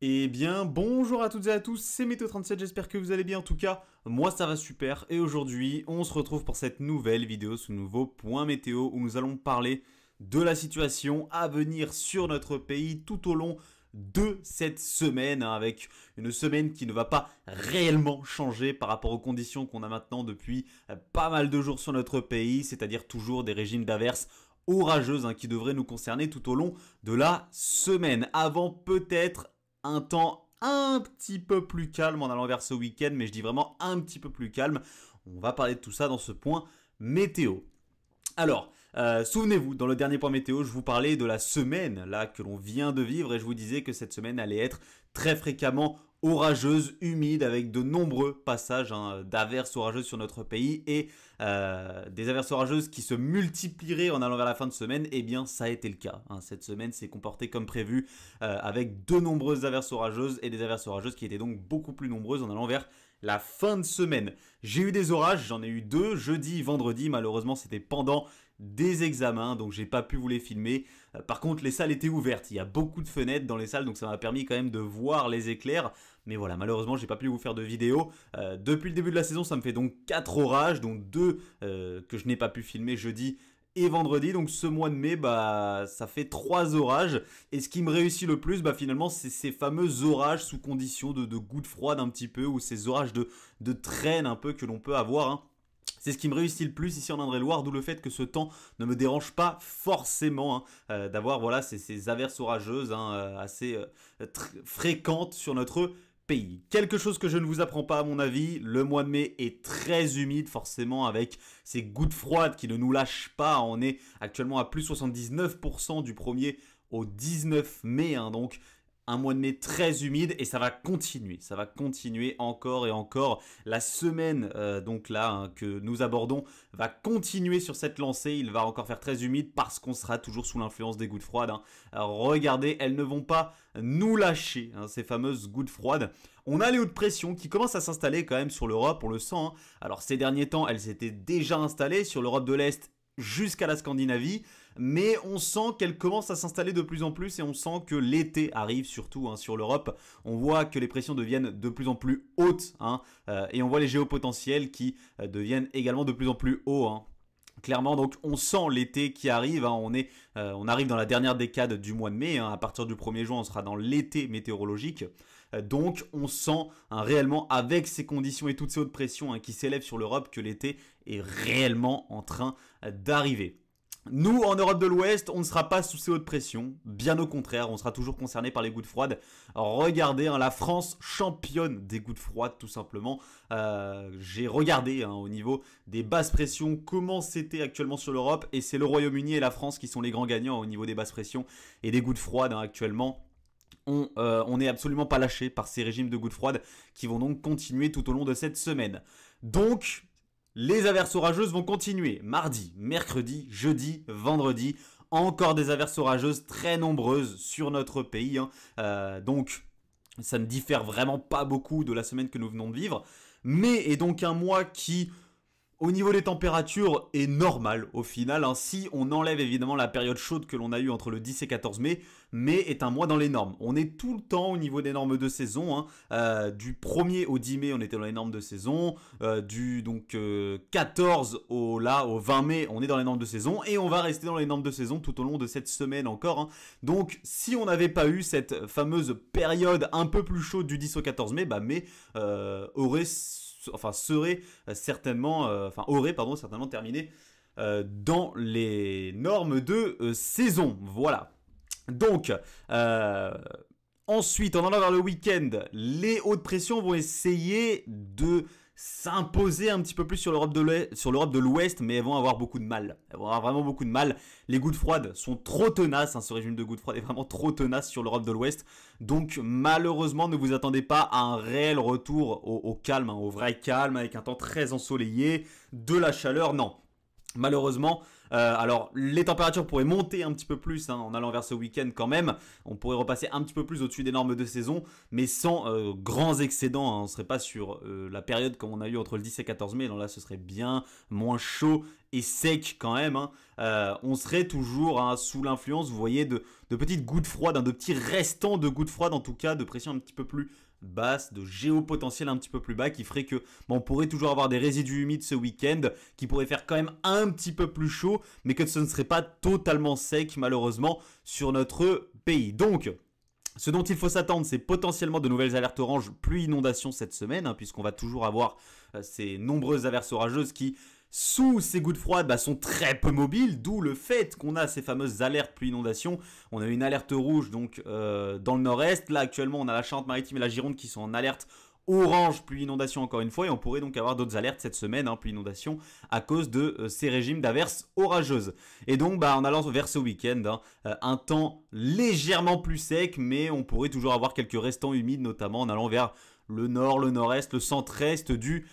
Eh bien, bonjour à toutes et à tous, c'est Météo37, j'espère que vous allez bien. En tout cas, moi ça va super. Et aujourd'hui, on se retrouve pour cette nouvelle vidéo, ce nouveau point météo où nous allons parler de la situation à venir sur notre pays tout au long de cette semaine, avec une semaine qui ne va pas réellement changer par rapport aux conditions qu'on a maintenant depuis pas mal de jours sur notre pays, c'est-à-dire toujours des régimes d'averses orageuses qui devraient nous concerner tout au long de la semaine, avant peut-être un temps un petit peu plus calme en allant vers ce week-end, mais je dis vraiment un petit peu plus calme. On va parler de tout ça dans ce point météo. Alors, souvenez-vous, dans le dernier point météo, je vous parlais de la semaine là que l'on vient de vivre et je vous disais que cette semaine allait être très fréquemment orageuse, humide, avec de nombreux passages d'averses orageuses sur notre pays et des averses orageuses qui se multiplieraient en allant vers la fin de semaine. Eh bien, ça a été le cas. Cette semaine s'est comportée comme prévu avec de nombreuses averses orageuses et des averses orageuses qui étaient donc beaucoup plus nombreuses en allant vers la fin de semaine. J'ai eu des orages, j'en ai eu deux, jeudi, vendredi. Malheureusement, c'était pendant des examens, donc j'ai pas pu vous les filmer. Par contre, les salles étaient ouvertes. Il y a beaucoup de fenêtres dans les salles, donc ça m'a permis quand même de voir les éclairs. Mais voilà, malheureusement, j'ai pas pu vous faire de vidéo. Depuis le début de la saison, ça me fait donc 4 orages, dont 2 que je n'ai pas pu filmer jeudi et vendredi. Donc ce mois de mai, ça fait 3 orages. Et ce qui me réussit le plus, finalement, c'est ces fameux orages sous condition de gouttes froides un petit peu, ou ces orages de traîne un peu que l'on peut avoir. C'est ce qui me réussit le plus ici en Indre-et-Loire, d'où le fait que ce temps ne me dérange pas forcément d'avoir ces averses orageuses assez fréquentes sur notre pays. Quelque chose que je ne vous apprends pas à mon avis, le mois de mai est très humide forcément avec ces gouttes froides qui ne nous lâchent pas. On est actuellement à plus 79% du 1er au 19 mai, donc un mois de mai très humide et ça va continuer encore et encore. La semaine donc là que nous abordons va continuer sur cette lancée, il va encore faire très humide parce qu'on sera toujours sous l'influence des gouttes froides. Alors regardez, elles ne vont pas nous lâcher, ces fameuses gouttes froides. On a les hautes pressions qui commencent à s'installer quand même sur l'Europe, on le sent. Alors ces derniers temps, elles s'étaient déjà installées sur l'Europe de l'Est jusqu'à la Scandinavie, mais on sent qu'elle commence à s'installer de plus en plus et on sent que l'été arrive surtout sur l'Europe. On voit que les pressions deviennent de plus en plus hautes et on voit les géopotentiels qui deviennent également de plus en plus hauts. Clairement, donc on sent l'été qui arrive, on arrive dans la dernière décade du mois de mai, à partir du 1er juin on sera dans l'été météorologique, donc on sent réellement avec ces conditions et toutes ces hautes pressions qui s'élèvent sur l'Europe que l'été est réellement en train d'arriver. Nous, en Europe de l'Ouest, on ne sera pas sous ces hautes pressions. Bien au contraire, on sera toujours concerné par les gouttes froides. Alors, regardez, la France championne des gouttes froides, tout simplement. J'ai regardé au niveau des basses pressions comment c'était actuellement sur l'Europe. Et c'est le Royaume-Uni et la France qui sont les grands gagnants au niveau des basses pressions et des gouttes froides actuellement. On n'est absolument pas lâché par ces régimes de gouttes froides qui vont donc continuer tout au long de cette semaine. Donc, les averses orageuses vont continuer mardi, mercredi, jeudi, vendredi. Encore des averses orageuses très nombreuses sur notre pays. Donc, ça ne diffère vraiment pas beaucoup de la semaine que nous venons de vivre. Mais est donc un mois qui, au niveau des températures, est normal au final. Si on enlève évidemment la période chaude que l'on a eue entre le 10 et 14 mai, mai est un mois dans les normes. On est tout le temps au niveau des normes de saison. Du 1er au 10 mai, on était dans les normes de saison. Du 14 au 20 mai, on est dans les normes de saison. Et on va rester dans les normes de saison tout au long de cette semaine encore. Donc, si on n'avait pas eu cette fameuse période un peu plus chaude du 10 au 14 mai, mai aurait certainement terminé dans les normes de saison. Voilà. Donc, ensuite, en allant vers le week-end, les hautes pressions vont essayer de s'imposer un petit peu plus sur l'Europe de l'Ouest, mais elles vont avoir beaucoup de mal. Elles vont avoir vraiment beaucoup de mal. Les gouttes froides sont trop tenaces, ce régime de gouttes froides est vraiment trop tenace sur l'Europe de l'Ouest. Donc malheureusement, ne vous attendez pas à un réel retour au calme, au vrai calme, avec un temps très ensoleillé, de la chaleur, non. Malheureusement, alors les températures pourraient monter un petit peu plus en allant vers ce week-end quand même. On pourrait repasser un petit peu plus au-dessus des normes de saison, mais sans grands excédents. On ne serait pas sur la période comme on a eu entre le 10 et 14 mai. Donc là, ce serait bien moins chaud et sec quand même, hein, on serait toujours sous l'influence, vous voyez, de petites gouttes froides, de petits restants de gouttes froides, en tout cas de pression un petit peu plus basse, de géopotentiel un petit peu plus bas, qui ferait que on pourrait toujours avoir des résidus humides ce week-end, qui pourraient faire quand même un petit peu plus chaud, mais que ce ne serait pas totalement sec malheureusement sur notre pays. Donc, ce dont il faut s'attendre, c'est potentiellement de nouvelles alertes orange, pluie inondation cette semaine, puisqu'on va toujours avoir ces nombreuses averses orageuses qui, sous ces gouttes froides, sont très peu mobiles, d'où le fait qu'on a ces fameuses alertes pluie inondation. On a une alerte rouge donc dans le nord-est. Là actuellement, on a la Charente-Maritime et la Gironde qui sont en alerte orange pluie inondation encore une fois, et on pourrait donc avoir d'autres alertes cette semaine, pluie inondation, à cause de ces régimes d'averses orageuses. Et donc en allant vers ce week-end, un temps légèrement plus sec, mais on pourrait toujours avoir quelques restants humides, notamment en allant vers le nord, le nord-est, le centre-est du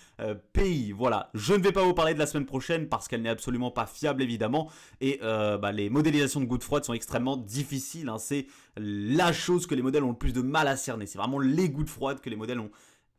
pays. Voilà, je ne vais pas vous parler de la semaine prochaine parce qu'elle n'est absolument pas fiable évidemment, et les modélisations de gouttes froides sont extrêmement difficiles, c'est la chose que les modèles ont le plus de mal à cerner, c'est vraiment les gouttes froides que les modèles ont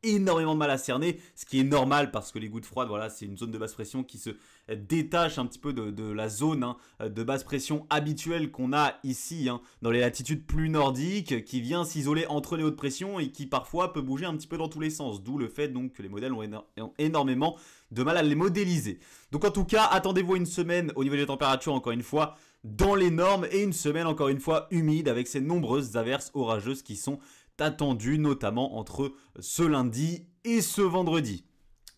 énormément de mal à cerner, ce qui est normal parce que les gouttes froides, voilà, c'est une zone de basse pression qui se détache un petit peu de la zone de basse pression habituelle qu'on a ici dans les latitudes plus nordiques, qui vient s'isoler entre les hautes pressions et qui parfois peut bouger un petit peu dans tous les sens, d'où le fait donc que les modèles ont énormément de mal à les modéliser. Donc en tout cas, attendez-vous une semaine au niveau des températures, encore une fois, dans les normes, et une semaine encore une fois humide avec ces nombreuses averses orageuses qui sont attendu, notamment entre ce lundi et ce vendredi.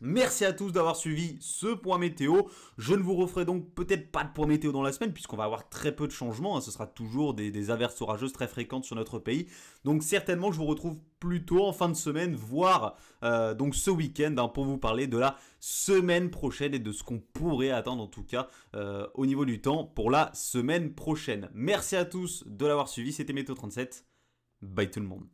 Merci à tous d'avoir suivi ce point météo. Je ne vous referai donc peut-être pas de point météo dans la semaine puisqu'on va avoir très peu de changements. Ce sera toujours des averses orageuses très fréquentes sur notre pays. Donc certainement je vous retrouve plutôt en fin de semaine, voire donc ce week-end pour vous parler de la semaine prochaine et de ce qu'on pourrait attendre en tout cas au niveau du temps pour la semaine prochaine. Merci à tous de l'avoir suivi. C'était Météo 37. Bye tout le monde.